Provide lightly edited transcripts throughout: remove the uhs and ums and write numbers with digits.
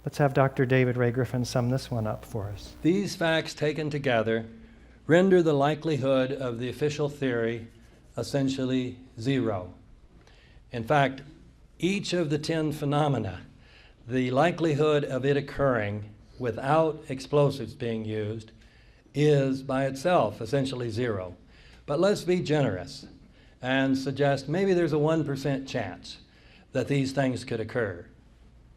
Let's have Dr. David Ray Griffin sum this one up for us. These facts taken together render the likelihood of the official theory essentially zero. In fact, each of the 10 phenomena, the likelihood of it occurring without explosives being used is by itself essentially zero. But let's be generous and suggest maybe there's a 1% chance that these things could occur.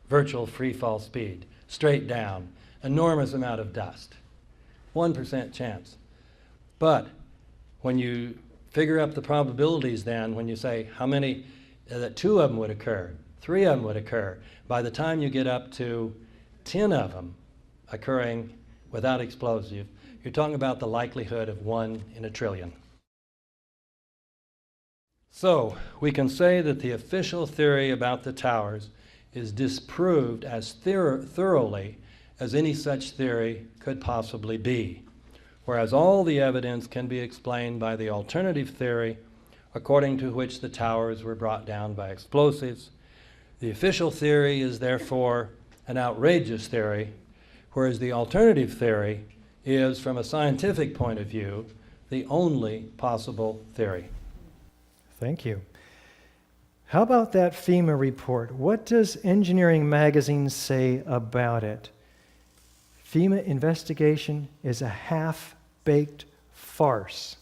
Virtual free fall speed, straight down, enormous amount of dust. 1% chance. But when you figure up the probabilities then, when you say how many, that 2 of them would occur, 3 of them would occur, by the time you get up to 10 of them occurring without explosive, you're talking about the likelihood of 1 in a trillion. So we can say that the official theory about the towers is disproved as thoroughly as any such theory could possibly be, whereas all the evidence can be explained by the alternative theory according to which the towers were brought down by explosives. The official theory is therefore an outrageous theory, whereas the alternative theory is, from a scientific point of view, the only possible theory. Thank you. How about that FEMA report? What does Engineering Magazine say about it? FEMA investigation is a half-baked farce,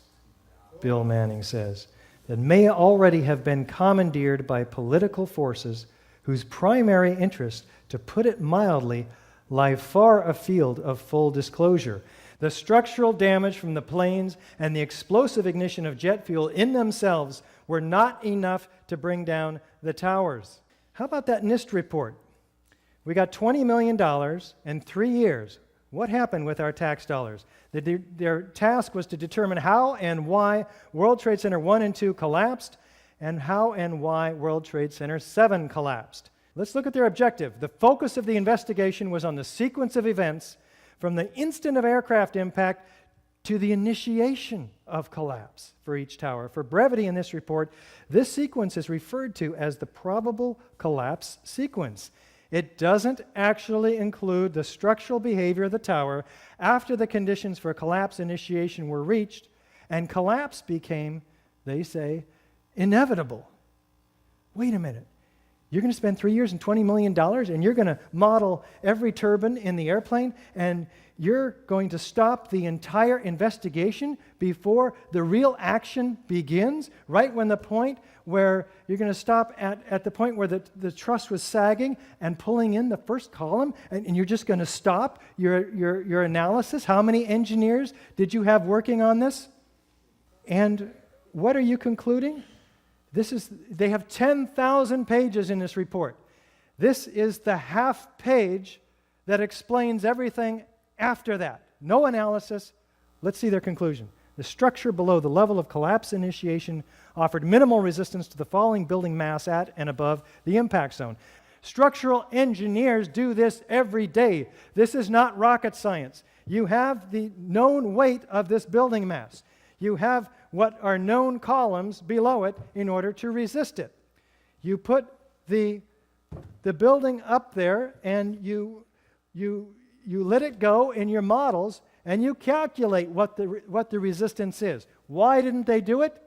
Bill Manning says, that may already have been commandeered by political forces whose primary interest, to put it mildly, lie far afield of full disclosure. The structural damage from the planes and the explosive ignition of jet fuel in themselves were not enough to bring down the towers. How about that NIST report? We got $20 million in 3 years. What happened with our tax dollars? Their task was to determine how and why World Trade Center 1 and 2 collapsed, and how and why World Trade Center 7 collapsed. Let's look at their objective. The focus of the investigation was on the sequence of events from the instant of aircraft impact to the initiation of collapse for each tower. For brevity in this report, this sequence is referred to as the probable collapse sequence. It doesn't actually include the structural behavior of the tower after the conditions for collapse initiation were reached, and collapse became, they say, inevitable. Wait a minute. You're going to spend 3 years and $20 million, and you're going to model every turbine in the airplane, and you're going to stop the entire investigation before the real action begins, right when the point where you're going to stop at the point where the truss was sagging and pulling in the first column, and you're just going to stop your analysis. How many engineers did you have working on this? And what are you concluding? They have 10,000 pages in this report. This is the half page that explains everything after that. No analysis. Let's see their conclusion. The structure below the level of collapse initiation offered minimal resistance to the falling building mass at and above the impact zone. Structural engineers do this every day. This is not rocket science. You have the known weight of this building mass. You have what are known columns below it in order to resist it. You put the building up there, and you let it go in your models, and you calculate what the resistance is. Why didn't they do it?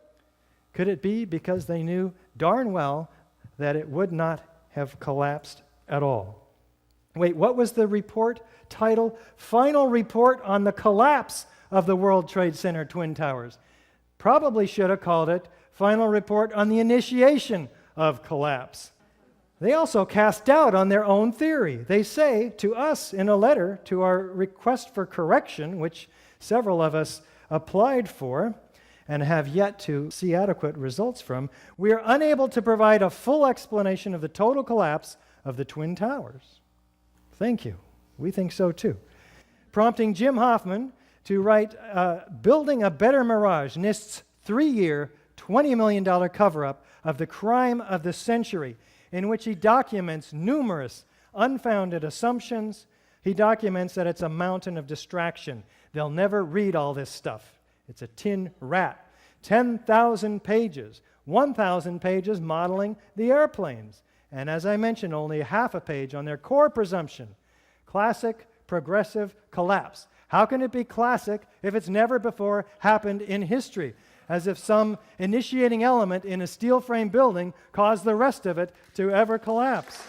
Could it be because they knew darn well that it would not have collapsed at all? Wait, what was the report title? Final Report on the Collapse of the World Trade Center Twin Towers. Probably should have called it Final Report on the Initiation of Collapse. They also cast doubt on their own theory. They say to us in a letter to our request for correction, which several of us applied for and have yet to see adequate results from, we are unable to provide a full explanation of the total collapse of the Twin Towers. Thank you. We think so too. Prompting Jim Hoffman to write Building a Better Mirage, NIST's 3-year, $20 million cover-up of the crime of the century, in which he documents numerous unfounded assumptions. He documents that it's a mountain of distraction. They'll never read all this stuff. It's a tin rat. 10,000 pages, 1,000 pages modeling the airplanes. And as I mentioned, only half a page on their core presumption. Classic progressive collapse. How can it be classic if it's never before happened in history? As if some initiating element in a steel frame building caused the rest of it to ever collapse.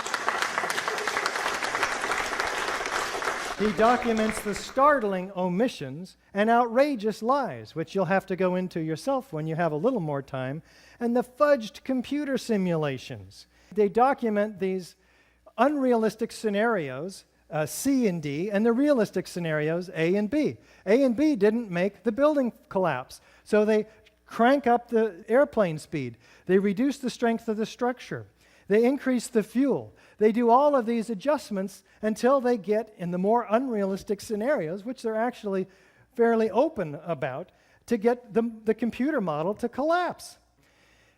He documents the startling omissions and outrageous lies, which you'll have to go into yourself when you have a little more time, and the fudged computer simulations. They document these unrealistic scenarios, C and D, and the realistic scenarios, A and B. A and B didn't make the building collapse, so they crank up the airplane speed. They reduce the strength of the structure. They increase the fuel. They do all of these adjustments until they get in the more unrealistic scenarios, which they're actually fairly open about, to get the computer model to collapse.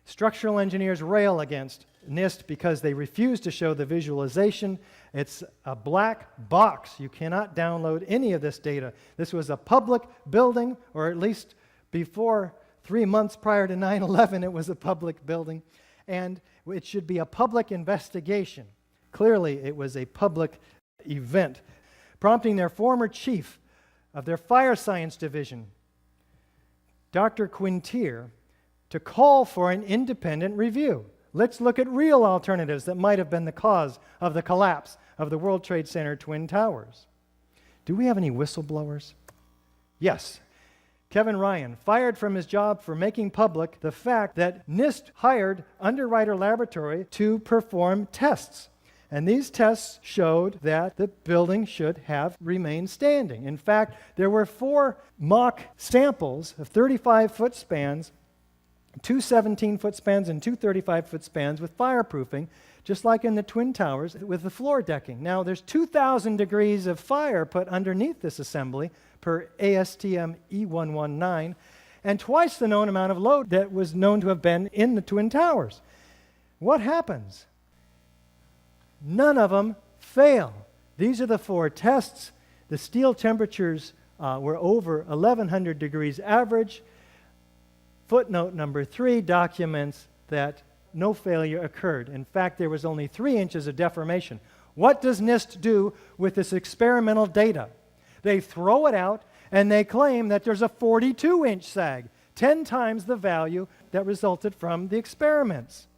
Structural engineers rail against NIST because they refuse to show the visualization. It's a black box. You cannot download any of this data. This was a public building, or at least before 3 months prior to 9/11, it was a public building, and it should be a public investigation. Clearly, it was a public event, prompting their former chief of their fire science division, Dr. Quintier, to call for an independent review. Let's look at real alternatives that might have been the cause of the collapse of the World Trade Center Twin Towers. Do we have any whistleblowers? Yes. Kevin Ryan, fired from his job for making public the fact that NIST hired Underwriter Laboratory to perform tests. And these tests showed that the building should have remained standing. In fact, there were 4 mock samples of 35-foot spans, 2 17-foot spans and 2 35-foot spans with fireproofing, just like in the Twin Towers with the floor decking. Now, there's 2,000 degrees of fire put underneath this assembly per ASTM E119, and twice the known amount of load that was known to have been in the Twin Towers. What happens? None of them fail. These are the 4 tests. The steel temperatures were over 1,100 degrees average. Footnote number 3 documents that no failure occurred. In fact, there was only 3 inches of deformation. What does NIST do with this experimental data? They throw it out and they claim that there's a 42-inch sag, 10 times the value that resulted from the experiments.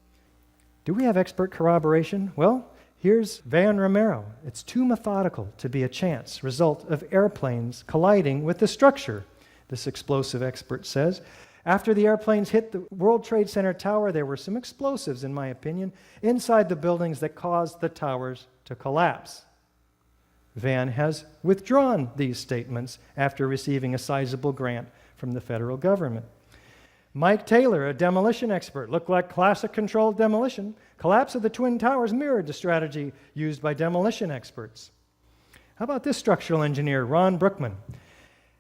Do we have expert corroboration? Well, here's Van Romero. It's too methodical to be a chance result of airplanes colliding with the structure, this explosive expert says. After the airplanes hit the World Trade Center tower, there were some explosives, in my opinion, inside the buildings that caused the towers to collapse. Van has withdrawn these statements after receiving a sizable grant from the federal government. Mike Taylor, a demolition expert, looked like classic controlled demolition. Collapse of the Twin Towers mirrored the strategy used by demolition experts. How about this structural engineer, Ron Brookman?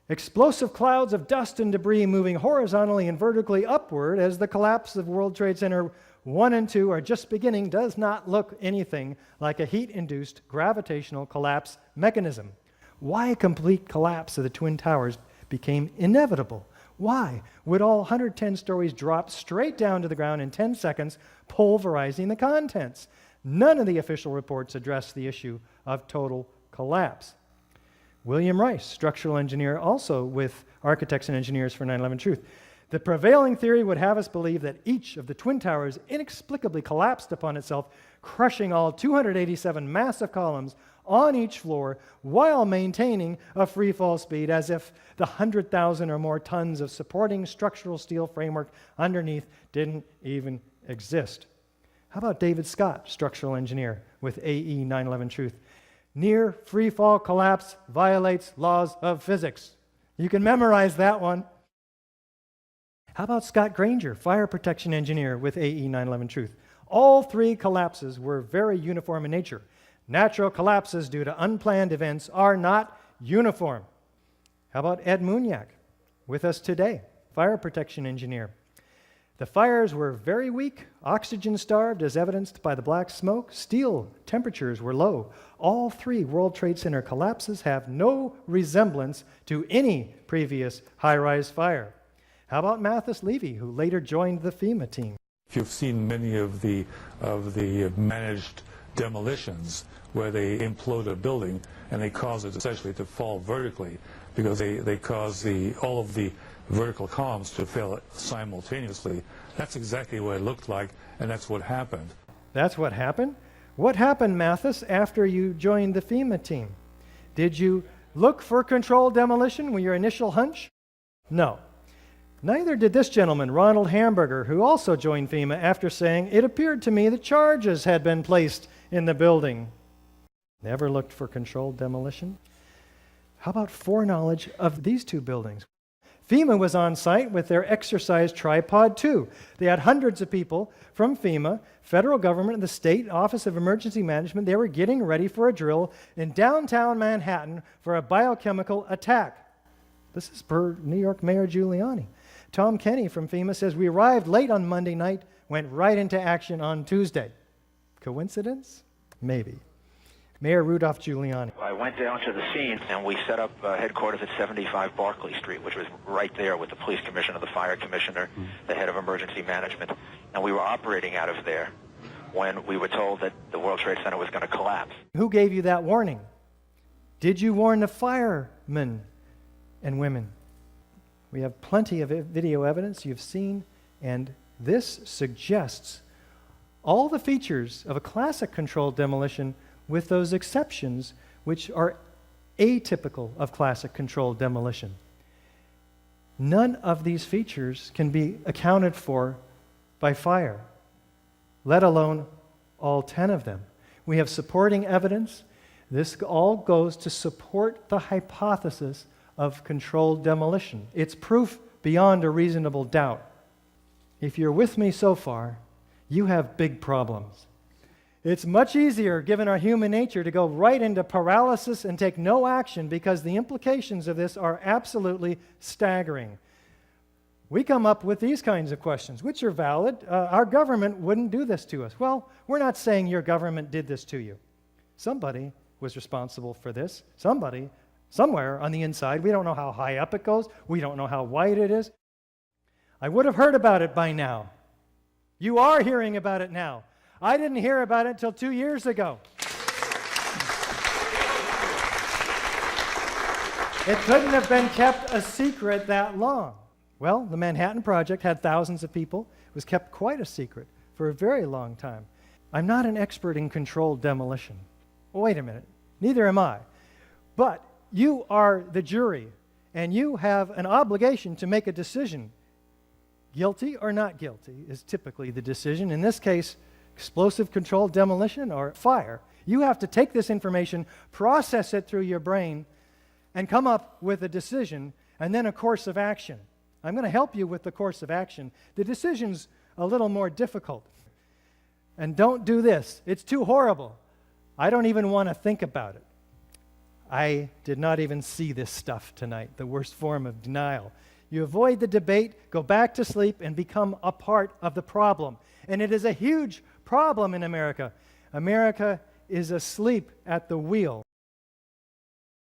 Explosive clouds of dust and debris moving horizontally and vertically upward as the collapse of World Trade Center 1 and 2 are just beginning does not look anything like a heat-induced gravitational collapse mechanism. Why a complete collapse of the Twin Towers became inevitable? Why would all 110 stories drop straight down to the ground in 10 seconds, pulverizing the contents? None of the official reports address the issue of total collapse. William Rice, structural engineer, also with Architects and Engineers for 9/11 Truth. The prevailing theory would have us believe that each of the Twin Towers inexplicably collapsed upon itself, crushing all 287 massive columns on each floor while maintaining a free fall speed as if the 100,000 or more tons of supporting structural steel framework underneath didn't even exist. How about David Scott, structural engineer with AE 9/11 Truth? Near free fall collapse violates laws of physics. You can memorize that one. How about Scott Granger, fire protection engineer with AE 9/11 Truth? All 3 collapses were very uniform in nature. Natural collapses due to unplanned events are not uniform. How about Ed Muniak, with us today, fire protection engineer? The fires were very weak, oxygen-starved, as evidenced by the black smoke. Steel temperatures were low. All 3 World Trade Center collapses have no resemblance to any previous high-rise fire. How about Mathis Levy, who later joined the FEMA team? If you've seen many of the managed demolitions, where they implode a building and they cause it essentially to fall vertically because they cause all of the vertical columns to fail simultaneously. That's exactly what it looked like, and that's what happened. That's what happened? What happened, Mathis, after you joined the FEMA team? Did you look for controlled demolition with your initial hunch? No. Neither did this gentleman, Ronald Hamburger, who also joined FEMA after saying, "It appeared to me that charges had been placed in the building." Never looked for controlled demolition? How about foreknowledge of these two buildings? FEMA was on site with their exercise tripod too. They had hundreds of people from FEMA, federal government, and the state Office of Emergency Management. They were getting ready for a drill in downtown Manhattan for a biochemical attack. This is per New York Mayor Giuliani. Tom Kenny from FEMA says, "We arrived late on Monday night, went right into action on Tuesday." Coincidence? Maybe. Mayor Rudolph Giuliani. I went down to the scene and we set up headquarters at 75 Barclay Street, which was right there with the police commissioner, the fire commissioner, the head of emergency management. And we were operating out of there when we were told that the World Trade Center was going to collapse. Who gave you that warning? Did you warn the firemen and women? We have plenty of video evidence you've seen, and this suggests all the features of a classic controlled demolition with those exceptions which are atypical of classic controlled demolition. None of these features can be accounted for by fire, let alone all 10 of them. We have supporting evidence. This all goes to support the hypothesis of controlled demolition. It's proof beyond a reasonable doubt. If you're with me so far, you have big problems. It's much easier, given our human nature, to go right into paralysis and take no action because the implications of this are absolutely staggering. We come up with these kinds of questions, which are valid. Our government wouldn't do this to us. Well, we're not saying your government did this to you. Somebody was responsible for this. Somebody, somewhere on the inside. We don't know how high up it goes. We don't know how wide it is. I would have heard about it by now. You are hearing about it now. I didn't hear about it until 2 years ago. It couldn't have been kept a secret that long. Well, the Manhattan Project had thousands of people. It was kept quite a secret for a very long time. I'm not an expert in controlled demolition. Wait a minute. Neither am I. But you are the jury, and you have an obligation to make a decision. Guilty or not guilty is typically the decision. In this case, explosive controlled demolition or fire. You have to take this information, process it through your brain, and come up with a decision and then a course of action. I'm going to help you with the course of action. The decision's a little more difficult. And don't do this. It's too horrible. I don't even want to think about it. I did not even see this stuff tonight, the worst form of denial. You avoid the debate, go back to sleep, and become a part of the problem. And it is a huge problem in America. America is asleep at the wheel.